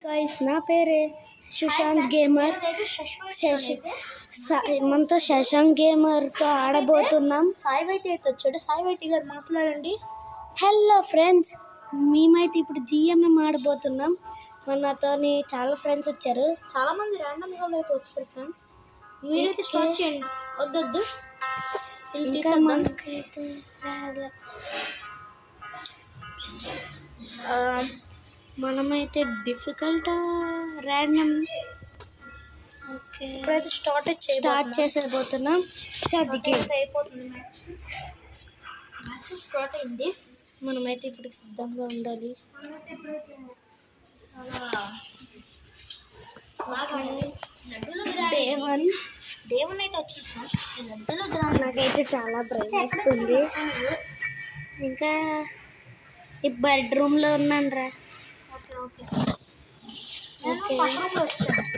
Guys ना పేరే Sushant gamer మనతో శశాంక్ గేమర్ తో ఆడబోతున్నాం. సాయి వైటి అయితే వచ్చాడు. సాయి వైటి గారు మాట్లాడండి. హలో ఫ్రెండ్స్, మేమైతే ఇప్పుడు జిఎంఎం ఆడబోతున్నాం. మనతోని చాలా ఫ్రెండ్స్ వచ్చారు. చాలా మంది ర్యాండమ్ గా అయితే వచ్చారు ఫ్రెండ్స్. మీరైతే స్టార్ట్ చేయండి. వద్దొద్దు మనమైతే డిఫికల్ట్ ర్యాండమ్ ఇప్పుడైతే స్టార్ట్ చేసేపోతున్నాం. అయిపోతుంది. మ్యాచ్ స్టార్ట్ అయింది. మనమైతే ఇప్పుడు సిద్ధంగా ఉండాలి. డే 1 అయితే వచ్చింది. నాకైతే చాలా భయం వేస్తుంది. ఇంకా ఈ బెడ్రూమ్లో ఉన్నాను రా. ఓకే,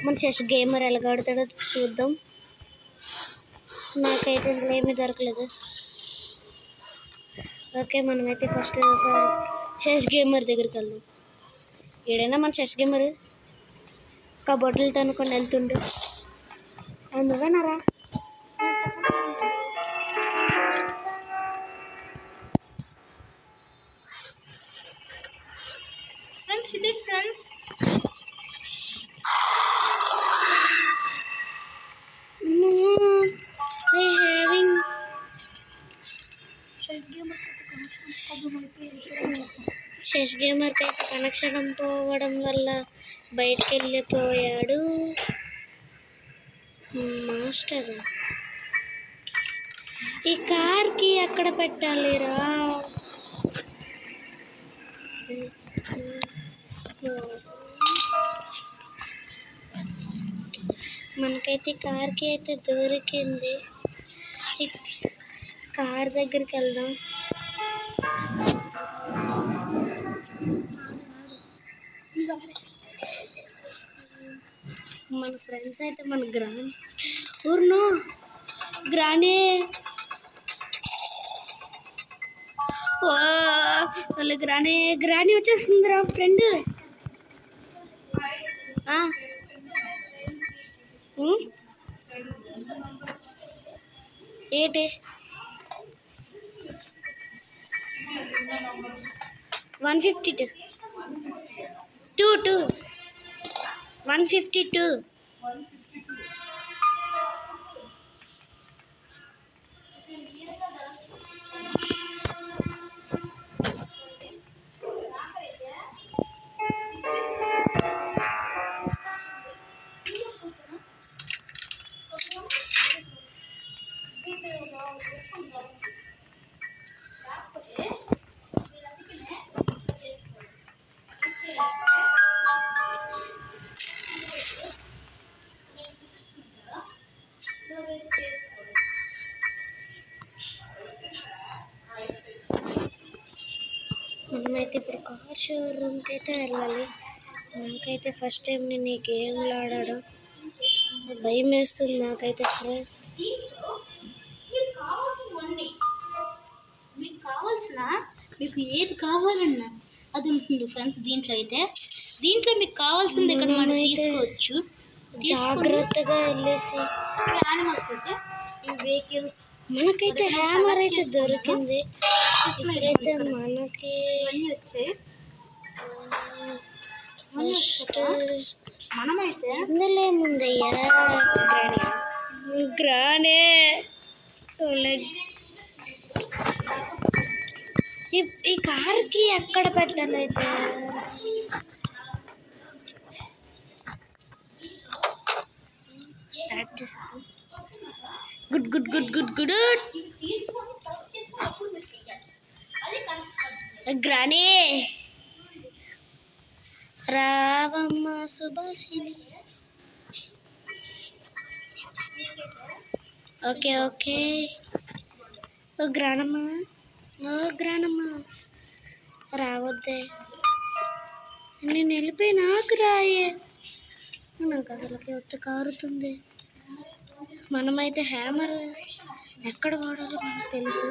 మన శశి గేమర్ ఎలా ఆడతాడో చూద్దాం. నాకైతే ఇందులో ఏమీ దొరకలేదు. ఓకే, మనమైతే ఫస్ట్ శశి గేమర్ దగ్గరికి వెళ్దాం. ఏడైనా మన శశి గేమర్ కబోర్డులతో అనుకొని వెళ్తుండే. నువ్వేనారా? ఫ్రెండ్స్, ఇది ఫ్రెండ్స్ శశి గేమర్కి అయితే కనెక్షన్ పోవడం వల్ల బయటికి వెళ్ళిపోయాడు. మాస్టర్, ఈ కార్కి ఎక్కడ పెట్టాలిరా? మనకైతే కార్కి అయితే దొరికింది. కార్ దగ్గరికి వెళ్దాం. మన ఫ్రెండ్స్ అయితే మన ఊర్నో గ్రానే వాళ్ళు గ్రాని వచ్చేస్తుందిరా ఫ్రెండ్. ఏంటి 152 152. మనమైతే ఇప్పుడు కార్ షోరూమ్కి అయితే వెళ్ళాలి. నాకైతే ఫస్ట్ టైం నేను ఈ గేమ్లో ఆడడం భయం వేస్తుంది. నాకైతే మీకు ఏది కావాలన్నా అది ఉంటుంది ఫ్రెండ్స్. దీంట్లో మీకు కావాల్సింది ఇక్కడ మనం తీసుకోవచ్చు. జాగ్రత్తగా వెళ్ళేసి యానిమల్స్ అయితే వెహికల్స్. మనకైతే హ్యామర్ అయితే దొరికింది. ఇప్పుడైతే మనకి ఇవన్నీ వచ్చాయి. ఫస్ట్ మనమైతే ఇందులో ఏముందయ్యా? గ్రానే ఈ కార్కి ఎక్కడ పెట్టాలి? అయితే స్టార్ట్ చేసేద్దాం. Good good good good good గ్రానే రావమ్మ సుభాషిణి. Okay okay. ఓ గ్రానమ్మ రావద్దే. నేను వెళ్ళిపోయి నాకు రాయే. నాకు అసలుకి వచ్చి కారుతుంది. మనమైతే హ్యామర్ ఎక్కడ వాడాలో మనకు తెలుసు.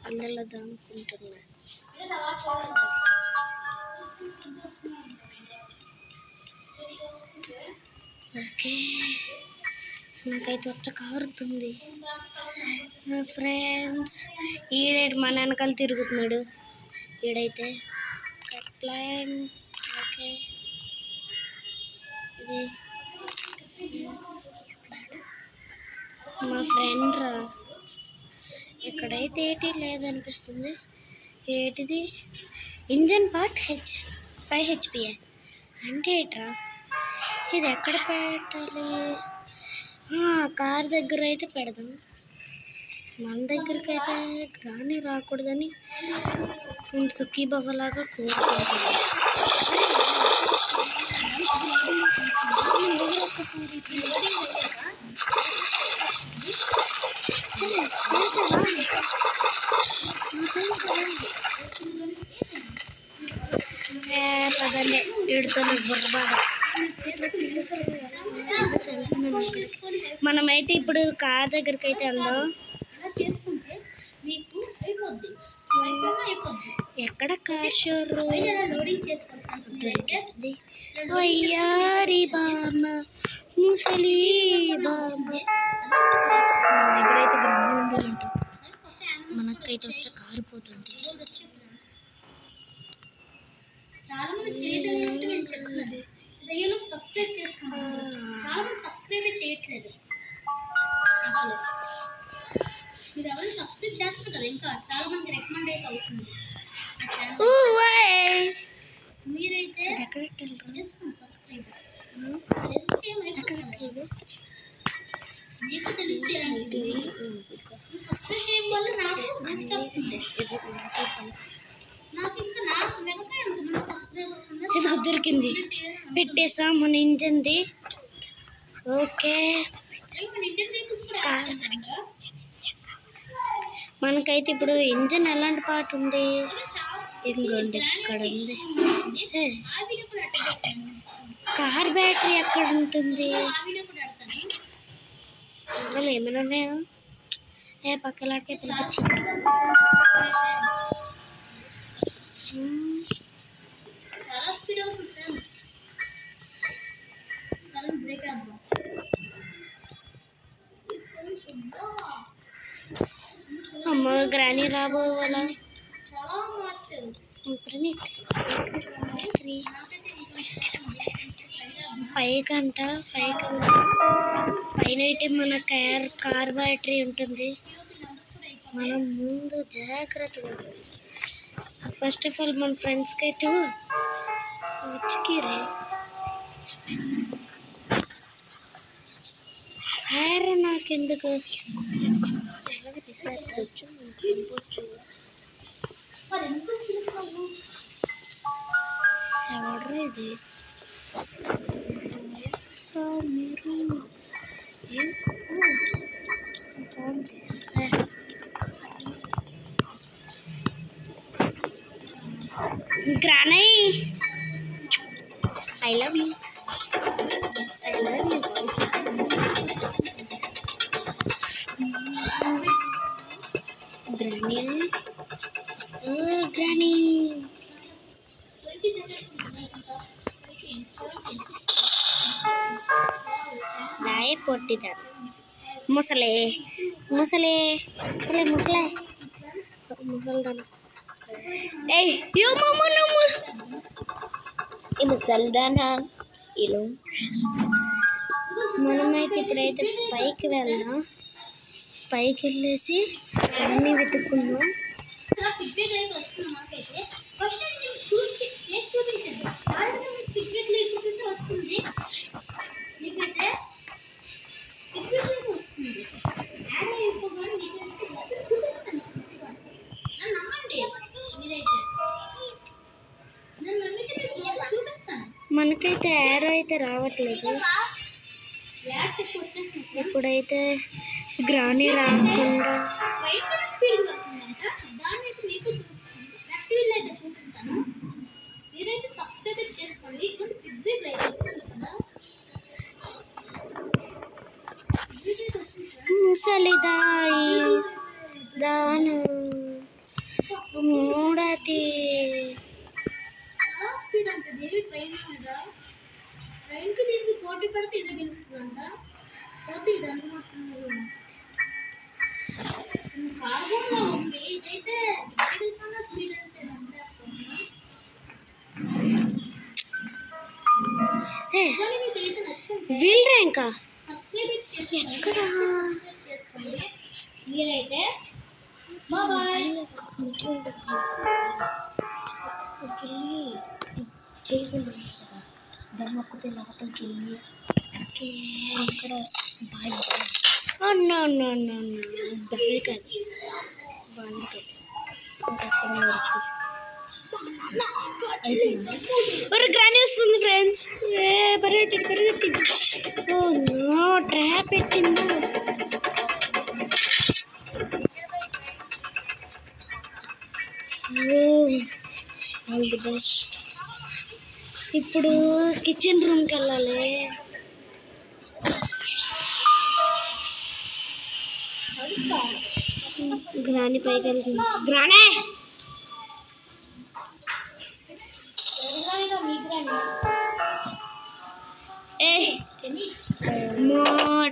అందులో దాముకుంటున్నా. ఓకే, నాకైతే వచ్చ కారుతుంది ఫ్రెండ్స్. ఈడైతే మన వెనకాల తిరుగుతున్నాడు ఈడైతే ప్లాన్. ఓకే, ఇది మా ఫ్రెండ్ రా. ఇక్కడైతే ఏటి లేదనిపిస్తుంది. ఏటిది ఇంజన్ పార్ట్ 5 HP అంటే ఏట్రా? ఇది ఎక్కడ పెట్టాలి? కార్ దగ్గర అయితే పెడదాం. మన దగ్గరికి అయితే గ్రాని రాకూడదని సుఖీ బాబాలాగా కోరుకుంటున్నాను. పదండి, వీడితో బుర్రబాగా. మనమైతే ఇప్పుడు కార్ దగ్గరికి అయితే వెళ్దాం. ఎక్కడ కార్ షోరూమ్ దొరికింది? అయ్యారి బామ్మ ముసలి బామ్మ. మన దగ్గర అయితే గ్రాని ఉండాలంట. మనకైతే వచ్చి కారిపోతుంది. సబ్స్క్రైబ్ చేయట్లేదు అసలు. మీరు ఎవరు సబ్స్క్రైబ్ చేస్తున్నారు? ఇంకా చాలా మంది రికమెండ్ అయితే అవుతుంది. మీరైతే సబ్స్క్రైబ్ మీకు తెలిస్తే సబ్స్క్రైబ్ చేయడం వల్ల నాకు గిఫ్ట్ వస్తుంది. నాకు ఇంకా నాకు వెనక ఎంతమంది సబ్స్క్రైబర్స్ ఉన్నారు? ఇది దొరికింది, పెట్టేసాం మన ఇంజన్ది. ఓకే, మనకైతే ఇప్పుడు ఇంజన్ ఎలాంటి పార్ట్ ఉంది? ఇంకోండి ఇక్కడ ఉంది. కార్ బ్యాటరీ ఎక్కడ ఉంటుంది? అందులో ఏమైనా ఉన్నాయా? పక్కలాడికే పిలిపించింది. అమ్మ గ్రాని రాబోవాలా? పైకంట పైన అయితే మన కార్ బ్యాటరీ ఉంటుంది. మనం ముందు జాగ్రత్తగా. ఫస్ట్ ఆఫ్ ఆల్ మన ఫ్రెండ్స్కి అయితే వచ్చికిరే నాకెందుకు తీసేచ్చు. ఎవడ్రా ఇది? మీరు గ్రానై, ఐ లవ్ యూ. గ్రాని దాయి పొట్టిదారు. ముసలే ముసలే ముసలే ముసల్దానా? ఏ ముసల్దానా? ఇలా మనమైతే ఇప్పుడైతే పైకి వెళ్దాం. పైకి వెళ్ళేసి అన్నీ వెతుక్కుందాం. మనకైతే ఏరో అయితే రావట్లేదు. ఇప్పుడైతే గ్రాని రాకుండా ముసలిదాయి దాను మూడతి స్పీడ్ అంటే ట్రైన్ మీద ట్రైన్కి దీనికి పోటీ పడితే ఇదే గెలుస్తుందంట పోటీ ఇది అనుకుంటున్నారు కార్బన్లో ఉంది ఇదైతే స్పీడ్ అంటే వీల్ ర్యాంక్ సబ్స్క్రైబ్ చేసుకోండి మీరైతే బాయ్ చేసి ధర్మకుతే లోపలికి వెళ్ళి అక్కడ బాయ్ బాయ్ కాదు ఒక గ్రాని వస్తుంది ఫ్రెండ్స్ పరిగెట్టి ఓ నో ట్రాప్ పెట్టిందా ఆల్ ది బెస్ట్ ఇప్పుడు కిచెన్ రూమ్కి వెళ్ళాలి గ్రాని పైకి వెళ్తుంది గ్రానే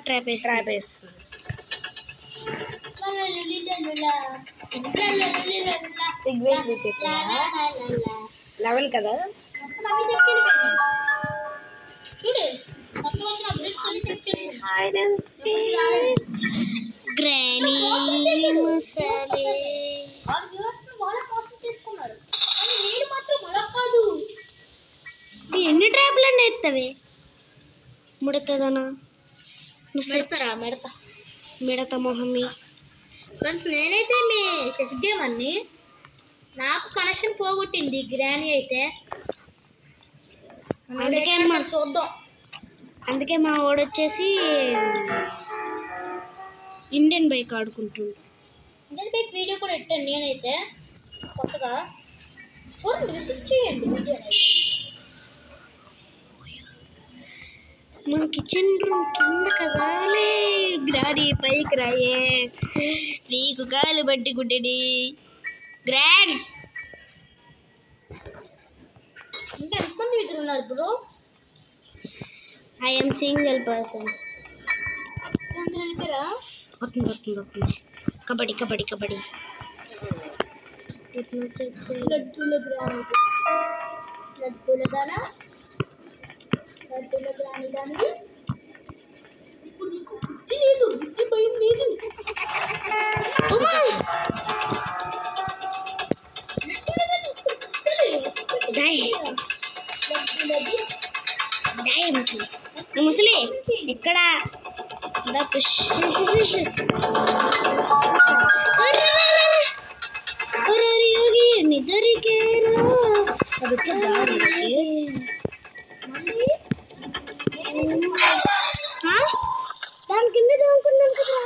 ట్రాపేస్ లెవెల్ కదా గ్రానీ ముసలి ఎన్ని ట్రాప్లన్నీ ఎత్తవే ముడతదనా మిడత మొహమ్మి ఫ్రెండ్స్ నేనైతే మీ చెస్ గేమ్ అన్ని నాకు కనెక్షన్ పోగొట్టింది గ్రానీ అయితే చూద్దాం అందుకే మా వాడొచ్చేసి ఇండియన్ బైక్ ఆడుకుంటుండు ఇండియన్ బైక్ వీడియో కూడా పెట్టాను నేనైతే కొత్తగా చూడండి విజిట్ చేయండి వీడియో మన కిచెన్ రూమ్ కింద కదాలే గ్రాని పైకి రాయే నీకు కాలు బట్టి గుడ్డడి గ్రాండ్ ఇంకా ఎంతమంది దగ్గర ఉన్నారు ఇప్పుడు ఐ ఎమ్ సింగిల్ పర్సన్ అందరూ వెళ్ళిపోయారా వస్తుంది కబడ్డీ లడ్డూల గ్రాని లడ్డూల గ్రాని దానికి ఇప్పుడు నీకు బుద్ధి లేదు బుద్ధి భయం లేదు ముసలి ఇక్కడ దాని కింద దొంగకున్నాం కదా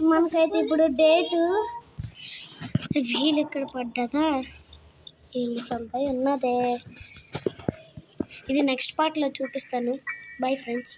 మనకైతే ఇప్పుడు డేటు వీలు ఎక్కడ పడ్డదా వీళ్ళు సంతా ఉన్నదే ఇది నెక్స్ట్ పార్ట్లో చూపిస్తాను బై ఫ్రెండ్స్